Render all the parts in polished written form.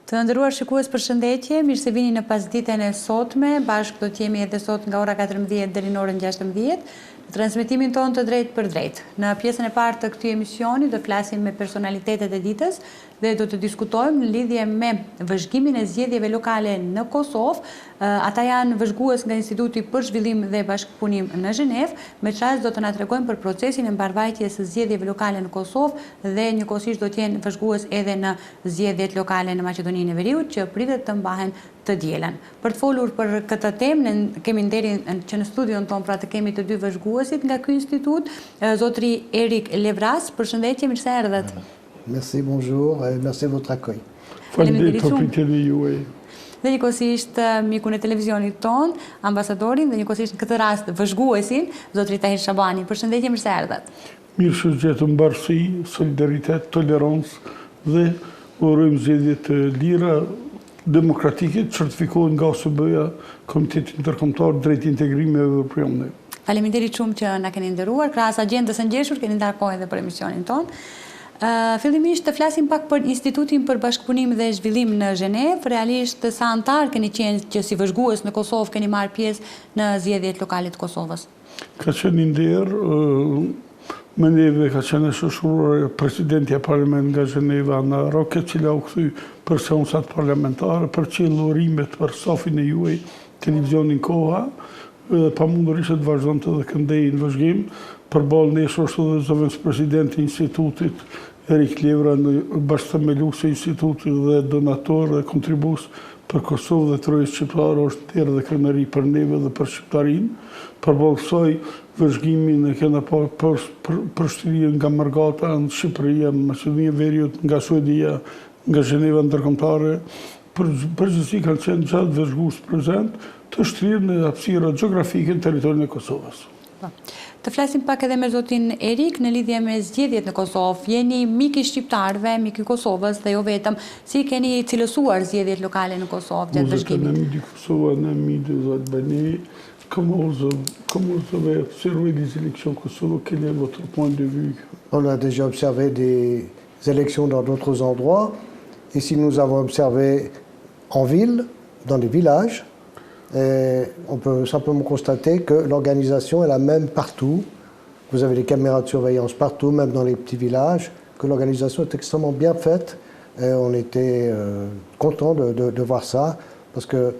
Të nderuar shikues, përshëndetje, mirë se vini në pasditën e sotme, bashkë do t'jemi edhe sot nga ora 14 deri në orën 16, në transmetimin tonë të drejt për drejt. Në pjesën e parë të këtij emisioni do flasim me personalitetet e ditës dhe do të diskutojmë në lidhje me vëzhgimin e zgjedhjeve lokale në Kosovë. Ata janë vëzhgues nga Instituti për Zhvillim dhe Bashkëpunim në Zhenevë. Me çast do të na tregojnë për procesin e mbarvajtjes së zgjedhjeve lokale në Kosovë dhe njëkohësisht do të jenë vëzhgues edhe në zgjedhjet lokale në Maqedoninë e Veriut që pritet të mbahen të dielën. Për të folur për këtë temë, ne kemi nderin që në studion tonë pra të kemi të dy vëzhguesit nga ky institut, zotri Erik Levras, përshëndetje, mirë se erdhët. Merci, bonjour, et merci de votre accueil. Faleminderit për pritjen e juaj. Dhe njëkohësisht mikun e televizionit ton, ambasadorin dhe njëkohësisht në këtë rast vëzhguesin, zotri Tahir Shabani. Përshëndetje, mirë se erdhët. Mirë se gjetëm mbarësi, solidaritet, tolerancë dhe urojmë zgjedhje të lira, demokratike, certifikohen nga OSBE-ja, Komiteti Ndërkombëtar drejt integrimeve evropiane. Faleminderit shumë që na keni nderuar, krahas agjendës së ngjeshur keni ndarë kohë edhe për emisionin ton. Fillimisht të flasim pak për Institutin për Bashkëpunim dhe Zhvillim në Zhenevë. Realisht sa antar keni qenë që si vëzhgues në Kosovë keni marrë pjesë në zgjedhjet lokale të Kosovës? Ka qenë nder, me neve ka qenë shoqëruar presidentja parlament nga Zheneva në Roke, cila u kthy për seansat parlamentare, për qellurimet për stafin e juaj, televizionin Koha, dhe pamundurisht të vazhdonte dhe këndej në vëzhgim. Përballë nesh është edhe zëvendës presidenti i institutit Erik Levra, bashkëthemelues i institutit dhe donator dhe kontribues për Kosovë dhe trojës shqiptare, është tërë dhe krenari për neve dhe për shqiptarin. Përballë kësaj vëzhgimin e kena për shtirjen nga Margata në Shqipëri, në Maqedoninë e Veriut, nga Suedia, nga Zheneva ndërkombëtare. Përgjithësi kanë qenë gjatë vëzhgues prezent të shtirjen e hapësira gjeografike në territorin e Kosovës. Të flasim pak edhe me zotin Erik në lidhje me zgjedhjet në Kosovë. Jeni mik i shqiptarëve, mik i Kosovës dhe jo vetëm. Si keni cilësuar zgjedhjet lokale në Kosovë gjatë vëzhgimit? Nous amis du Kosovo, amis des Albanais. Comment vous avez observé les élections au Kosovo? Quel est votre point de vue? On a déjà observé des élections dans d'autres endroits. Ici, nous avons observé en ville, dans les villages. Et on peut simplement constater que l'organisation est la même partout. Vous avez des caméras de surveillance partout, même dans les petits villages, que l'organisation est extrêmement bien faite. Et on était contents de voir ça, parce que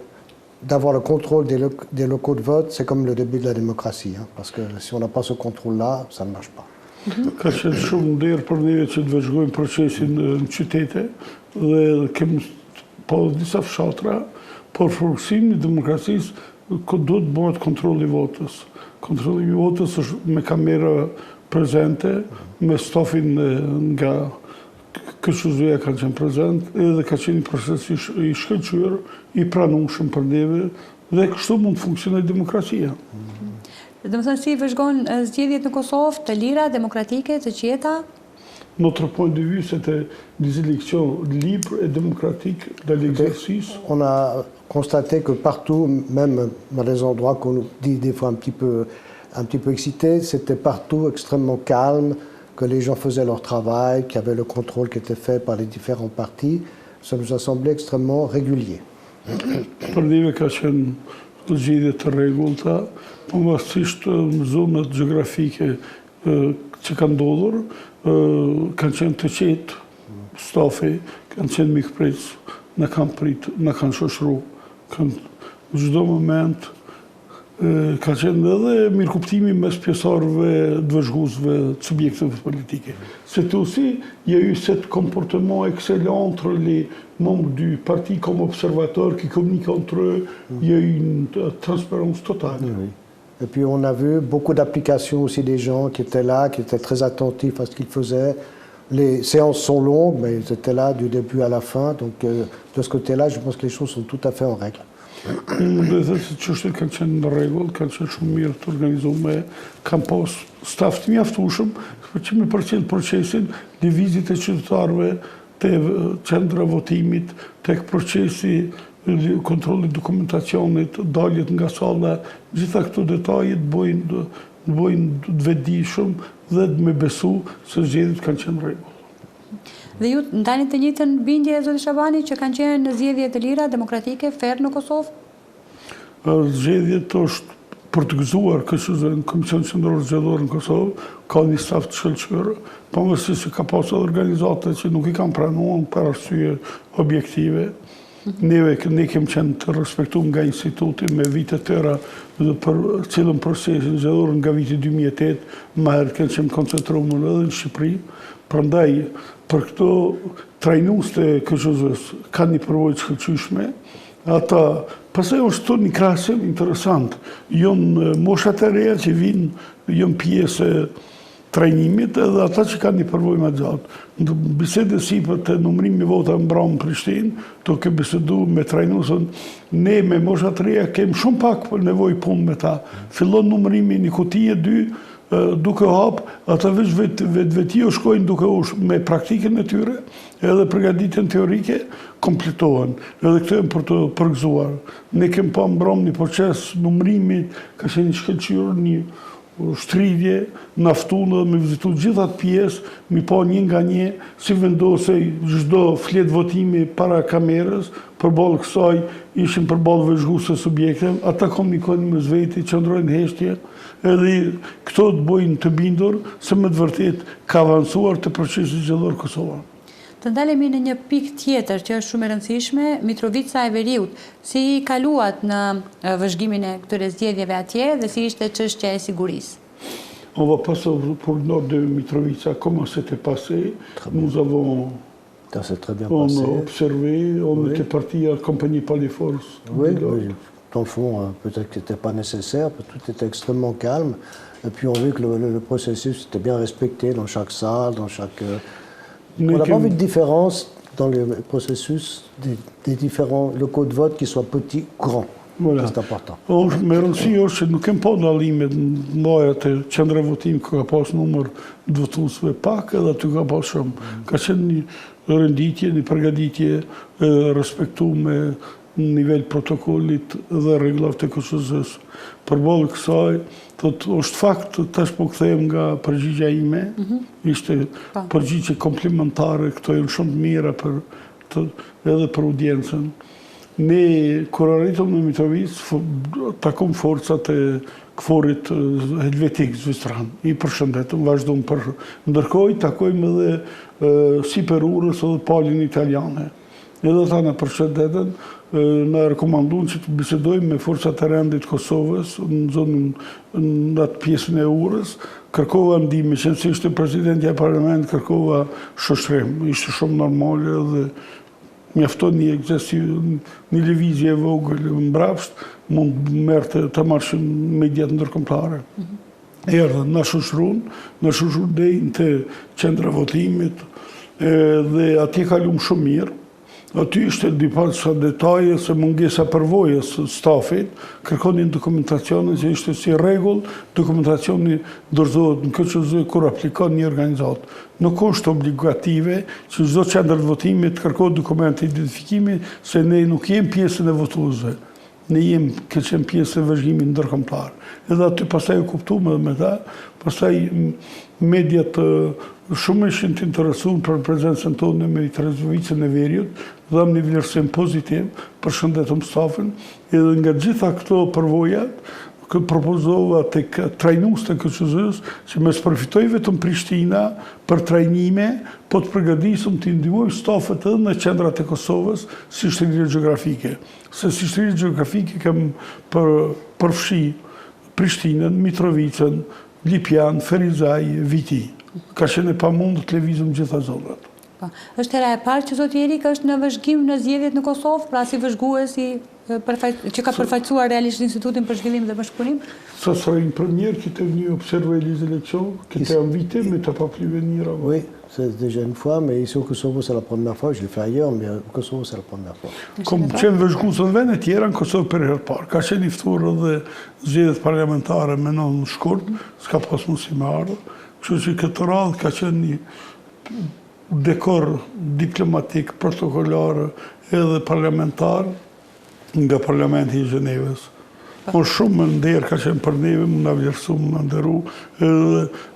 d'avoir le contrôle des locaux de vote, c'est comme le début de la démocratie. Hein, parce que si on n'a pas ce contrôle-là, ça ne marche pas. Ka qenë shumë nder për neve që të vëzhgojmë procesin në qytete dhe kemi po disa fshatra, por forësimi i demokracisë do të bëhet kontrolli i votës. Kontrolli i votës është me kamera prezente, me stafin nga KSZ-ja kanë qenë prezent, edhe ka qenë një proces i shkëlqyer, i pranueshëm për neve, dhe kështu mund të funksionojë demokracia. Domethënë si vëzhgon zgjedhjet në Kosovë të lira, demokratike, të qeta? Notre point de vue, c'était des élections libres et démocratiques dans l'exercice. On a constaté que partout, même dans les endroits qu'on nous dit des fois un petit peu excités, c'était partout extrêmement calme, que les gens faisaient leur travail, qu'il y avait le contrôle qui était fait par les différents partis. Ça nous a semblé extrêmement régulier. Për neve ka qenë zgjedhje të rregullta, pavarësisht në zonat gjeografike që kanë ndodhur, kanë qenë të qetë, stafi, kanë qenë mikpritës, në kanë pritë, në kanë shoqëru, në çdo moment, ka qenë edhe mirëkuptimi mes pjesëtarëve, të vëzhguesve, të subjekteve politike. C'est aussi, il y a eu ce comportement excellent entre les membres du parti comme observateurs qui communiquent entre eux. Il y a eu une transparence totale. Oui. Et puis on a vu beaucoup d'applications aussi des gens qui étaient là, qui étaient très attentifs à ce qu'ils faisaient. Les séances sont longues, mais ils étaient là du début à la fin. Donc de ce côté-là, je pense que les choses sont tout à fait en règle. Dhe dhe se çështjet kanë qenë në rregull, kanë qenë shumë mirë të organizuar, kanë pas staf të mjaftueshëm për që me përcjell procesin, lëvizjet e qytetarëve te qendra votimit, tek procesi kontrolli dokumentacionit, daljet nga salla, gjitha këto detaje të bëjnë të vetëdijshëm dhe të me besu se zgjedhjet kanë qenë rregull. Dhe ju ndani të njëjtën bindje, zoti Shabani, që kanë qenë zgjedhje të lira, demokratike, fair në Kosovë? Zgjedhjet është për të gëzuar kështu në Komision Qendror Zgjedhor në Kosovë, ka një staf të shkëlqyer, pavarësisht se ka pasur organizata që nuk i kanë pranuar për arsye objektive. Ne kemi qenë të respektuar nga instituti me vite të tëra dhe për cilën procesin zgjedhor nga viti 2008, më herët kanë qenë koncentruar edhe në Shqipëri. Prandaj, për këto trajnues të KQZ-s kanë një përvojë të shkëlqyeshme. Ata, pastaj është një krahasim interesant. Janë moshat e reja që vinë, janë pjesë e trajnimit edhe ata që kanë një përvojë më gjatë. Në bisedë sipër të numërimi vota në Bramë Prishtinë, duke biseduar me trajnuesën, ne me moshat e reja kemi shumë pak nevojë punë me ta. Fillon numërimi një kutije 2, duke hap, ata vetë o shkojnë duke me praktikën e tyre, edhe përgatitjen teorike, kompletohen. Edhe këto e për të përgëzuar. Ne kemi pa mbram një proces numërimi, ka qenë një shkëlqyer, një shtridje, naftuar dhe me vizitu gjithat pjesë, mi pa një nga një, si vendosej çdo fletë votimi para kamerës, përballë kësaj ishin përballë vëzhguese subjekte, ata komunikojnë mes veti, qëndrojnë heshtje, edhe këto të bojnë të bindur se me të vërtet ka avancuar të procesi zgjedhor Kosova. Të ndalemi në një pikë tjetër që është shumë e rëndësishme, Mitrovica e Veriut, si i kaluat në vëzhgimin e këtyre zgjedhjeve atje dhe si ishte çështja e sigurisë? On va pas pour le nord de Mitrovica, comment c'était passé. Nous avons observé, on était parti accompagné par les forces. Oui, dans le fond, peut-être que ce n'était pas nécessaire, tout était extrêmement calme. Et puis on a vu que le processus était bien respecté dans chaque salle, dans chaque... On n'a pas vu de différence dans le processus des différents locaux de vote, qu'ils soient petits ou grands. Voilà. C'est important. Me rëndësi është që nuk kemë pa ndallimet mbaja të qendra votim, ka pas numër të votuesve pak edhe aty ka pas shumë. Ka qenë një renditje, një përgatitje respektuar me nivel protokollit dhe rregullat të KQZ-s. Përballë kësaj, është fakt, tash po kthehem nga përgjigja ime, ishte përgjigje komplementare, këto janë shumë të mira edhe për audiencën. Ne, kur arritëm në Mitrovic, takom forcat e KFOR-it helvetik zvistran. I përshëndetëm, vazhdojmë për ndërkohë, takojmë edhe siperurës edhe palin italiane. Edhe ta në përshëndetën, në rekomandun që të bisedojmë me forcat e rendit Kosovës, në zonën në atë pjesën e urës, kërkova ndihmë, që nëse ishte presidentja e parlament, kërkova shoqërim. Ishte shumë normale dhe mjafton një lëvizje e vogël mbrapsht, mund merrte të marrëshin mediat ndërkombëtare. Erdhën, na shoqëruan deri te qendra votimit dhe atje kalum shumë mirë. Aty ishte disa detaje se mungesa përvojës stafit, kërkonin dokumentacionin që ishte si rregull, dokumentacioni dorëzohet në KQZ kur aplikon një organizat. Nuk është obligative që çdo qendër votimit kërkohet dokumenti identifikimi se ne nuk jemi pjesën e votuesve. Ne jemi qenë pjesë e vëzhgimit ndërkombëtar. Edhe aty pastaj u kuptuam edhe me ta, pastaj mediat shumë ishin të interesuar për prezencën tonë me Mitrevicën e Veriut, dham një vlerësim pozitiv, përshëndetëm stafin, edhe nga gjitha këto përvojat, propozova të trajnues të KQZ-s që me përfitoj vetëm Prishtina për trajnime, po të përgatitëm të ndihmoj stafet edhe në qendrat e Kosovës si shtrirje gjeografike. Se si shtrirje gjeografike kam përfshi Prishtinën, Mitrovicën, Lipjan, Ferizaj, Viti. Ka qenë e pamundur të lëvizëm gjitha zonat. Është hera e parë që zoti Erika është në vëzhgim në zgjedhjet në Kosovë, pra si vëzhguesi që ka përfaqësuar realisht Institutin për Zhvillim dhe Bashkëpunim? Ça sera une première qui était venue observer les élections, qui était invitée, mais tu n'as pas pu venir avant. Oui, c'est déjà une fois, mais ici au Kosovo c'est la première fois. Je l'ai fait ailleurs, mais au Kosovo c'est la première fois. Kom qenë vëzhguesën vende tjera në Kosovë për herë parë. Ka qenë i ftuar edhe zgjedhjet parlamentare me në shkurt, s'ka pas mundësi me ardhur. Kështu që këtë radhë ka qenë një dekor diplomatik, protokollar edhe parlamentar nga Parlamenti i Gjenevës. shumë më nderë ka qenë për neve, më nga vlerësu, më nga nderu.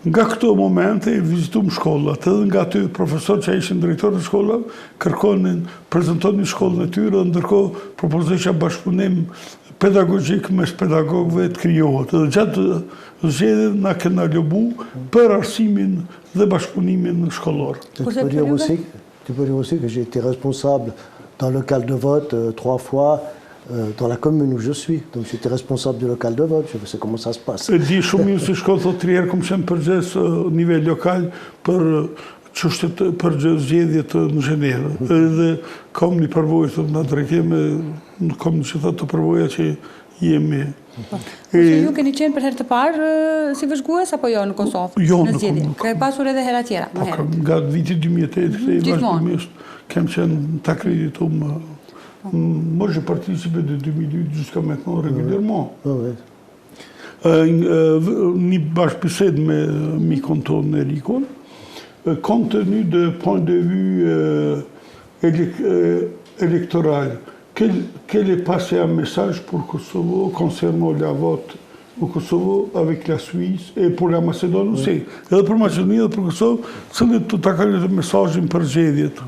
Nga këto momente vizitum shkollat, edhe nga ty profesor që ishin drejtor të shkollat, kërkonin, prezentonin shkollën e tyre, dhe ndërkohë propozisha bashkëpunim pedagogjik mes pedagogëve të krijohet. Edhe gjatë zgjedhjeve na kena lobu për arsimin dhe bashkëpunimin shkollor. Tu peux dire aussi que j'ai été responsable dans le local de vote 3 fois dans la commune où je suis. Donc j'étais responsable du local de vote, je sais comment ça se passe. Di shumë mirë si shkollë thot 3 herë kom qenë përgjegjës nivel lokal për çështjet për zgjedhjet në Zhenevë. Edhe kam një përvojë në drejtim, kam që thotë të përvoja që jemi. Ju keni qenë për herë të parë si vëzhgues apo jo në Kosovë? Jo, në zgjedhje. Ka pasur edhe hera tjera, më herët. Nga viti 2008 vazhdimisht kem qenë të akredituar. Moi, j'ai participé de 2008 jusqu'à maintenant régulièrement. Një bashkëbisedë me mikun tonë Erikun, compte tenu de point de vue électoral, quel est passé un message pour Kosovo concernant la vote au Kosovo avec la Suisse et pour la Macédoine aussi? Edhe për Maqedoni dhe për Kosovë, cilët të takallet mesazhin për zgjedhjet?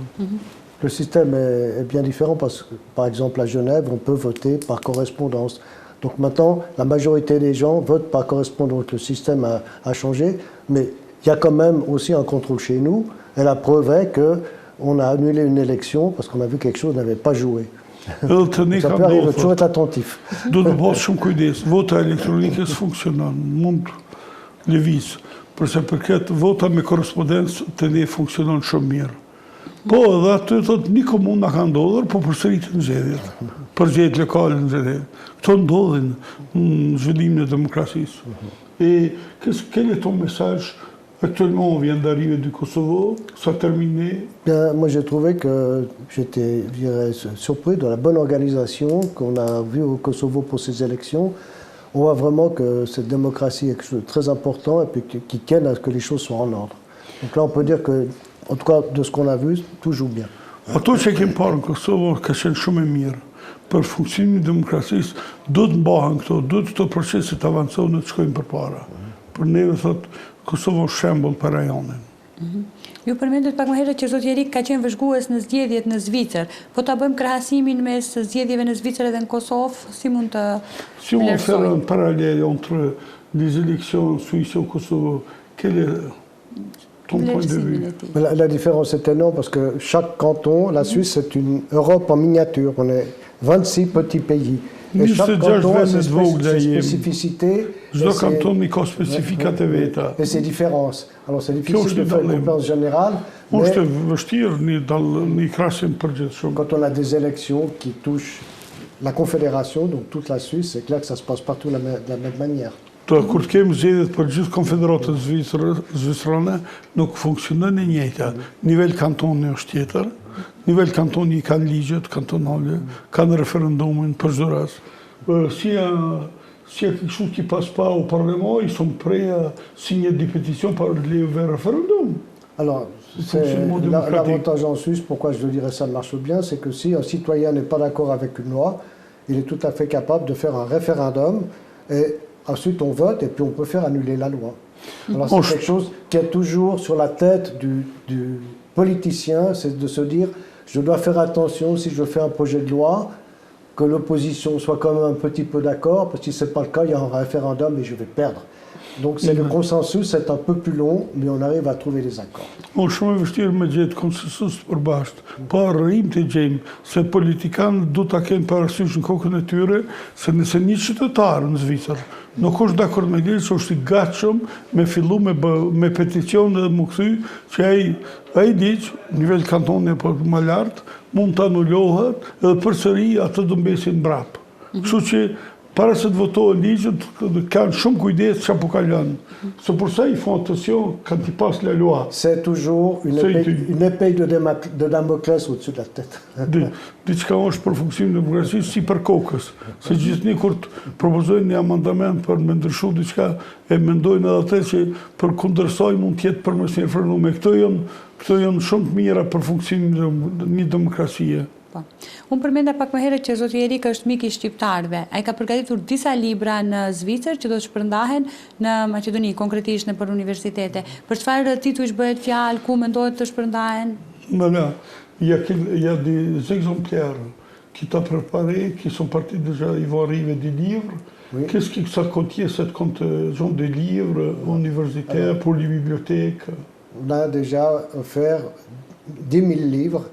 Le système est bien différent parce que, par exemple, à Genève, on peut voter par correspondance. Donc maintenant, la majorité des gens votent par correspondance. Le système a changé, mais il y a quand même aussi un contrôle chez nous. Et la preuve est qu'on a annulé une élection parce qu'on a vu que quelque chose n'avait pas joué. Ça peut arriver, toujours être attentif. Do të bëhet shumë kujdes. Vota elektronike s'funksionon, mund lëviz. Përsa përket vota me korrespondencë të ne funksionon shumë mirë. Po, edhe aty thotë një komunë ka ndodhur, po përsëritin zgjedhjet. Për zgjedhjet lokale në zgjedhjet. Këto ndodhin në zhvillimin e demokracisë. Et quel est ton message? Actuellement, on vient d'arriver du Kosovo, ça a terminé. Bien, moi, j'ai trouvé que j'étais surpris de la bonne organisation qu'on a vue au Kosovo pour ces élections. On voit vraiment que cette démocratie est quelque chose de très important et puis qui tienne à ce que les choses soient en ordre. Donc là, on peut dire que, en tout cas, de ce qu'on a vu, tout joue bien. Ato që kemi parë në Kosovo ka qenë shumë e mirë. Për funksionimin e demokracisë, do të mbahen këto, do të këto procese të avancojnë të shkojnë përpara. Për neve thotë Kosovo shembull për rajonin. Ju përmendet pak më herët që zoti Erik ka qenë vëzhgues në zgjedhjet në Zvicër. Po ta bëjmë krahasimin mes zgjedhjeve në Zvicër edhe në Kosovë, si mund të Si on fait un parallèle entre les élections en Suisse et au Kosovo, quel est ton point de vue? La différence est énorme parce que chaque canton, la Suisse, c'est une Europe en miniature. On est 26 petits pays. Et chaque canton a ses spécificités. Çdo kanton ka specifikat e veta. Et ses différences. Alors c'est difficile de faire une conférence générale. Është vështirë një krahasim përgjithshëm. Quand on a des élections qui touchent la Confédération, donc toute la Suisse, c'est clair que ça se passe partout de la même manière. Kur të kemi zgjedhjet për gjithë Konfederatën Zvicrane, nuk funksionon e njëjta. Nivel kantoni është tjetër. Nivel kantoni kanë ligjet kantonale, kanë referendumin për çdo rast. Si quelque chose qui passe pas au Parlement, ils sont prêts à signer des pétitions pour aller vers un référendum. Alors, l'avantage en Suisse, pourquoi je dirais ça marche bien, c'est que si un citoyen n'est pas d'accord avec une loi, il est tout à fait capable de faire un référendum et ensuite on vote et puis on peut faire annuler la loi. Alors c'est quelque chose qui est toujours sur la tête du politicien, c'est de se dire je dois faire attention si je fais un projet de loi, que l'opposition soit quand même un petit peu d'accord, parce que si ce n'est pas le cas, il y a un référendum et je vais perdre. Donc c'est le consensus, c'est un peu plus long, mais on arrive à trouver des accords. Shumë e vështirë me gjetë konsensus përbashkët. Pa rrim të gjejmë se politikanët du ta kenë parasysh në kokën e tyre se nëse një qytetar në Zvicër nuk është dakord me ligj, është i gatshëm me fillu me peticion dhe më kthy që ai ligj, nivel kantoni apo më lart, mund të anulohet edhe përsëri atë do mbesin mbrapa. Kështu që para se të votohet ligjet, kanë shumë kujdes çka po kalon. C'est pour ça ils font attention quand ils passent la loi. C'est toujours une épée de Damoclès au-dessus de la tête. Diçka është për funksionimin e demokracisë si për kokës. Se gjithnjë kur të propozojnë një amandament për me ndryshu diçka, e mendojnë edhe atë që për kundërsoj mund të jetë përmes një referendumi. Këto janë shumë të mira për funksionimin e një demokracie. Po. Unë përmenda pak më herët që zoti Erik është mik i shqiptarëve. Ai ka përgatitur disa libra në Zvicër që do të shpërndahen në Maqedoni, konkretisht në për universitete. Për çfarë titull bëhet fjalë, ku mendohet të shpërndahen? Voilà, il y a des exemplaires qui t'a préparé, qui sont partis déjà, ils vont arriver des livres. Oui. Qu'est-ce que ça contient, cette contingent de livres universitaires pour les bibliothèques? On a déjà offert 10 000 livres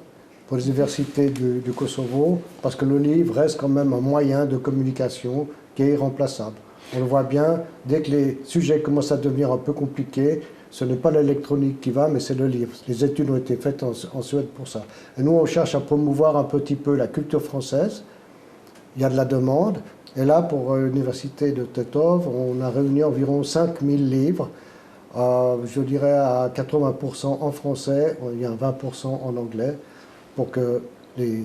pour les universités du Kosovo, parce que le livre reste quand même un moyen de communication qui est irremplaçable. On le voit bien, dès que les sujets commencent à devenir un peu compliqués, ce n'est pas l'électronique qui va, mais c'est le livre. Les études ont été faites en Suède pour ça. Et nous, on cherche à promouvoir un petit peu la culture française. Il y a de la demande. Et là, pour l'université de Tetov, on a réuni environ 5 000 livres, je dirais à 80% en français, il y a 20% en anglais, pour que les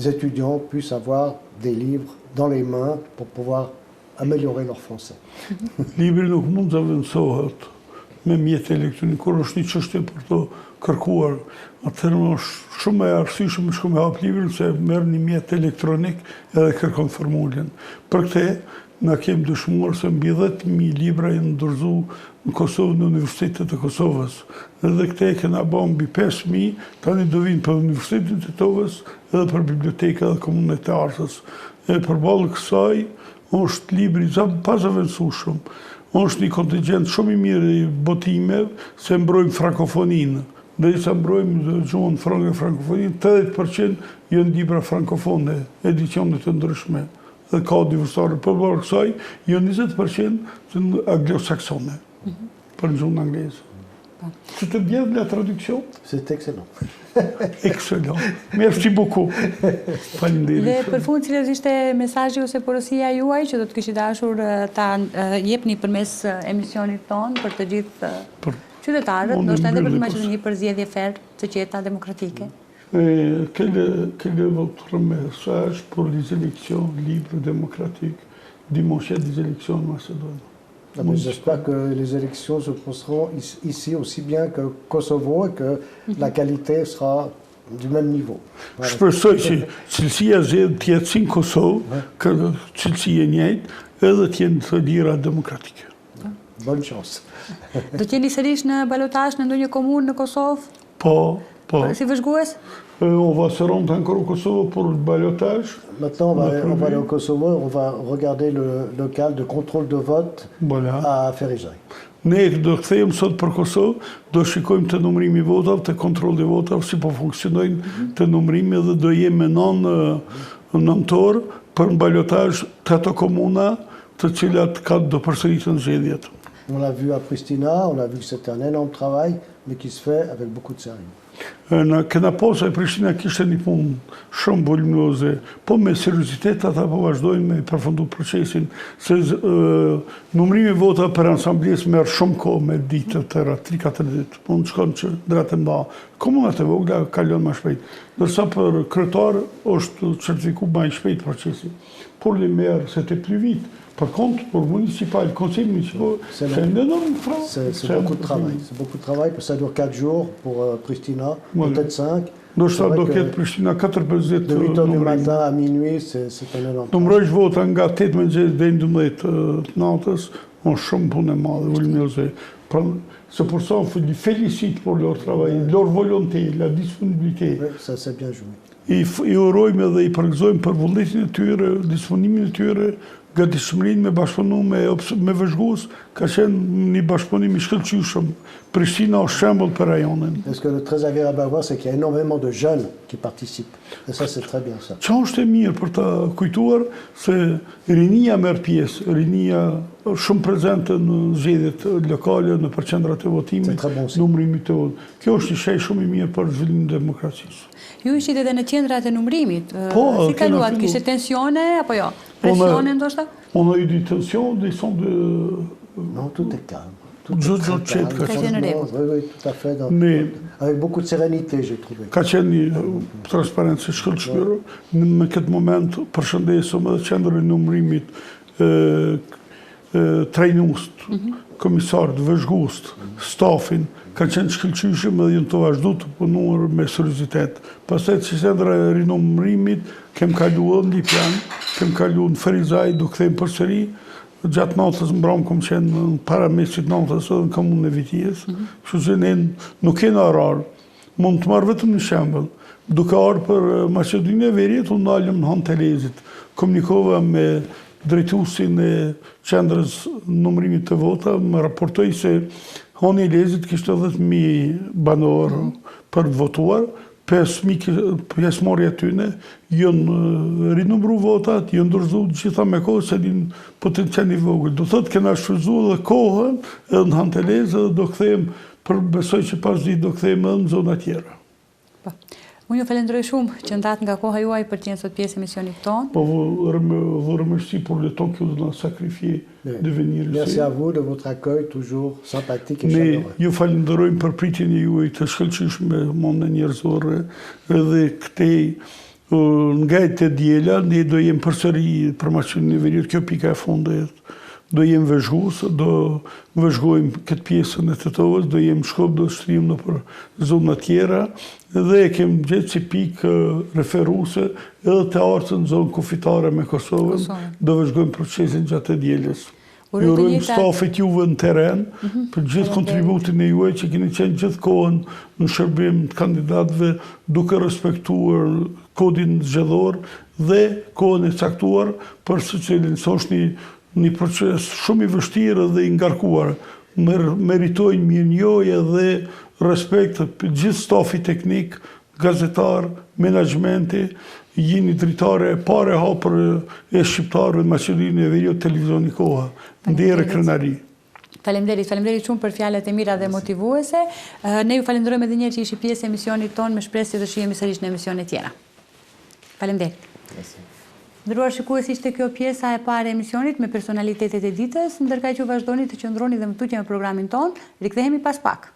étudiants puissent avoir des livres dans les mains pour pouvoir améliorer leur français. Libri nuk mund të avancohet me mjetë elektronik, kur është një çështje për të kërkuar. Atëherë është shumë e arsyeshme shkoj me hap librin se merr një mjet elektronik edhe kërkon formulën. Për këtë na kemi dëshmuar se mbi 10.000 libra janë dorëzuar në Kosovë në universitetet e Kosovës. Edhe këtë e kena bërë mbi 5.000, tani do vinë për Universitetin e Tetovës edhe për biblioteka dhe komunën e artës. E përballë kësaj është libri pa zëvendësueshëm. Është një kontingent shumë i mirë i botimeve se mbrojmë frankofoninë. Dhe sa mbrojmë gjuhën frankofoninë, 80% janë libra frankofone, edicione të ndryshme. Dhe ka diversare përballë kësaj, janë 20% anglo-saksone, për gjuhën angleze. C'était bien la traduction? C'est excellent. Excellent. Merci beaucoup. Dhe për fund, cilës ishte mesazhi ose porosia juaj që do të kishit dashur ta jepni përmes emisionit ton për të gjithë qytetarët, ndoshta edhe për të Maqedoni për zgjedhje fair, të qeta, demokratike? Quel est votre message pour les élections libres, démocratiques, dimanche des élections en Macédoine? J'espère que les élections se passeront ici aussi bien que Kosovo et que la qualité sera du même niveau. Shpresoj që cilësia zgjedhë të jetë si në Kosovë, ka cilësi e njëjtë edhe të jenë të lira demokratike. Bonne chance. Do t'jeni sërish në balotazh në ndonjë komunë në Kosovë? Po. Si vëzhgues? On va se rendre encore au Kosovo pour le ballottage. Maintenant, on va aller au Kosovo, on va regarder le local de contrôle de vote à Ferizaj. Ne do kthehemi sot për Kosovë, do shikojmë të numërimi i votave, të kontrolli i votave, si po funksionojnë të numërimi dhe do jemi në nëntor për balotazh të ato komuna të cilat do përsëriten zgjedhjet. On l'a vu à Pristina, on a vu que c'était un énorme travail, mais qui se fait avec beaucoup de sérieux. Në kena posë e Prishtina kishte një punë shumë voluminoze, po me seriozitet ata po vazhdojnë me përfundu procesin, se numërimi i votave për asamblesë merr shumë kohë me ditë të tëra, 3-4 ditë, po në shkon që dratë mba. Komunat e vogla kalon më shpejt, ndërsa për kryetar është certifikuar më shpejt procesi. Pour les maires, c'était plus vite. Par contre, pour le municipal, le conseil municipal, c'est un énorme travail. C'est beaucoup de travail. C'est beaucoup de travail, parce que ça dure 4 jours pour Pristina, peut-être 5. Do shta do ketë Prishtina 4-5 De 8 heures du matin à minuit, c'est un énorme travail. Numëroj vota nga 8 mëngjes deri në 12 natës, është shumë punë e madhe, voluminoze. C'est pour ça qu'on les félicite pour leur travail, leur volonté, la disponibilité. Oui, ça c'est bien joué. I urojmë dhe i përgëzojmë për vullnetin e tyre, disponimin e tyre, gatishmërinë me bashkëpunu me vëzhgues, ka qenë një bashkëpunim i shkëlqyeshëm. Prishtina është shembull për rajonin. Ce que est très agréable à voir, c'est qu'il y a énormément de jeunes qui participent. Et ça, c'est très bien ça. Qa është e mirë për të kujtuar se rinia merr pjesë, rinia shumë prezente në zgjedhjet lokale, në përqendrat e votimit, numërimit të votë. Kjo është një shenjë shumë i mirë për zhvillimin e demokracisë. Ju ishit edhe në qendrat e numërimit. Si kaluat? Kishte tensione apo jo? Pressione ndoshta? On a eu des tensions, des sons de... Non, tout est calme. Oui, tout à fait. Avec beaucoup de sérénité, j'ai trouvé. Ka qenë një transparencë e shkëlqyer. Në këtë moment përshëndesëm edhe qendrën e numërimit trajnues komisarët vëzhgust, stafin, ka qenë shkëlqyshëm edhe jënë të vazhdu të punuar me seriozitet. Pastaj që qendra e rinumërimit, kem kaluar në Lipjan, kem kaluar në Ferizaj, do kthejmë përsëri, gjatë natës mbram kom qenë në paramesit natës edhe në komunën e Vitijes, kështu që ne nuk kena rarë. Mund të marrë vetëm një shembull. Duke arë për Maqedoninë e Veriut, unë dalëm në Han Telezit, komunikova me drejtuesin e qendrës numërimit të vota, më raportoi se Han Telezit kishte 10.000 banor për të votuar, 5.000 pjesëmarrja tyne janë rinumëruar votat, janë dorëzuar gjitha me kohë se din potencial i vogël. Do thotë kena shfrytzuar edhe kohën edhe në Han Telez dhe do kthehemi për besoj që pas ditë do kthehemi edhe në zona tjera. Unë ju falenderoj shumë që ndatë nga koha juaj për të qenë sot pjesë e misionit tonë. Po, vous remercie pour le temps que vous avez sacrifié de venir ici. Merci à vous de votre accueil toujours sympathique et chaleureux. Ne ju falenderojmë për pritjen e juaj të shkëlqyeshme monde njerëzore dhe këtej nga e diela ne do jem përsëri për Maqedoninë e Veriut, kjo pika e fundit. Do jem vëzhgues, do vëzhgojmë këtë pjesën e Tetovës, do jem Shkop, do shtrim në për zona tjera dhe kem gjetë si pikë referuese edhe të artën në zonë kufitare me Kosovën, do vëzhgojmë procesin gjatë e dielës. Ju urojmë stafit juve në teren për gjithë kontributin e juaj që keni qenë gjithë kohën në shërbim të kandidatëve duke respektuar kodin zgjedhor dhe kohën e caktuar për së cilin është një proces shumë i vështirë dhe i ngarkuar. Meritojnë mirënjohje dhe respekt për gjithë stafi teknik, gazetar, menaxhmenti, jeni dritare pare hapër e shqiptarëve në Maqedoninë e Veriut televizioni Koha. Ndjerë krenari. Faleminderit shumë për fjalët e mira dhe motivuese. Ne ju falenderojmë edhe një herë që ishi pjesë e emisionit tonë, me shpresë të shihemi sërish në emisione tjera. Faleminderit. Ndëruar shikues, ishte kjo pjesa e parë e emisionit me personalitetet e ditës, ndërkaq që vazhdoni të qëndroni dhe më tutje me programin tonë, rikthehemi pas pak.